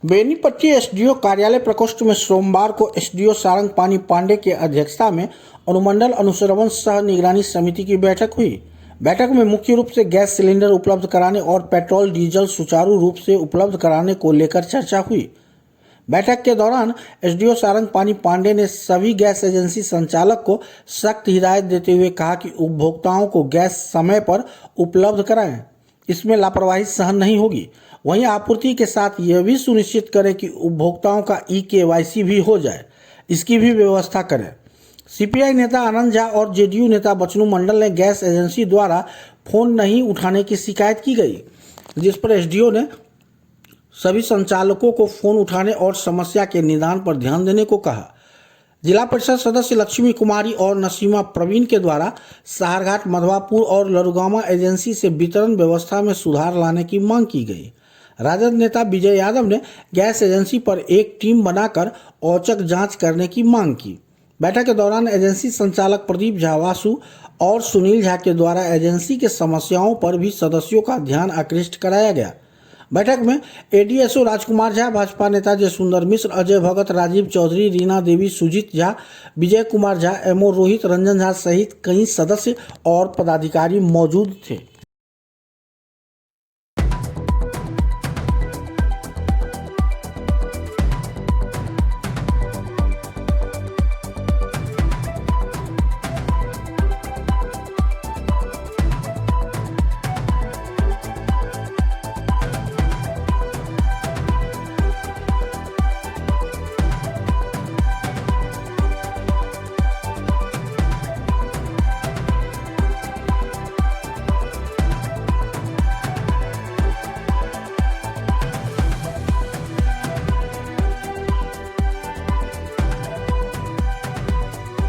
Benipatti SDO कार्यालय प्रकोष्ठ में सोमवार को एसडीओ सारंग पानी पांडे की अध्यक्षता में अनुमंडल अनुश्रवण सह निगरानी समिति की बैठक हुई। बैठक में मुख्य रूप से गैस सिलेंडर उपलब्ध कराने और पेट्रोल डीजल सुचारू रूप से उपलब्ध कराने को लेकर चर्चा हुई। बैठक के दौरान एसडीओ सारंग पानी पांडे ने सभी गैस एजेंसी संचालक को सख्त हिदायत देते हुए कहा कि उपभोक्ताओं को गैस समय पर उपलब्ध कराएं, इसमें लापरवाही सहन नहीं होगी। वहीं आपूर्ति के साथ यह भी सुनिश्चित करें कि उपभोक्ताओं का ई-केवाईसी भी हो जाए, इसकी भी व्यवस्था करें। सीपीआई नेता आनंद झा और जेडीयू नेता बचनू मंडल ने गैस एजेंसी द्वारा फोन नहीं उठाने की शिकायत की गई, जिस पर एसडीओ ने सभी संचालकों को फोन उठाने और समस्या के निदान पर ध्यान देने को कहा। जिला परिषद सदस्य लक्ष्मी कुमारी और नसीमा प्रवीण के द्वारा सहारघाट, मधवापुर और लरुगामा एजेंसी से वितरण व्यवस्था में सुधार लाने की मांग की गई। राजद नेता विजय यादव ने गैस एजेंसी पर एक टीम बनाकर औचक जांच करने की मांग की। बैठक के दौरान एजेंसी संचालक प्रदीप झा वासु और सुनील झा के द्वारा एजेंसी के समस्याओं पर भी सदस्यों का ध्यान आकृष्ट कराया गया। बैठक में एडीएसओ राजकुमार झा, भाजपा नेता जयसुंदर मिश्र, अजय भगत, राजीव चौधरी, रीना देवी, सुजीत झा, विजय कुमार झा, एमओ रोहित, रंजन झा सहित कई सदस्य और पदाधिकारी मौजूद थे।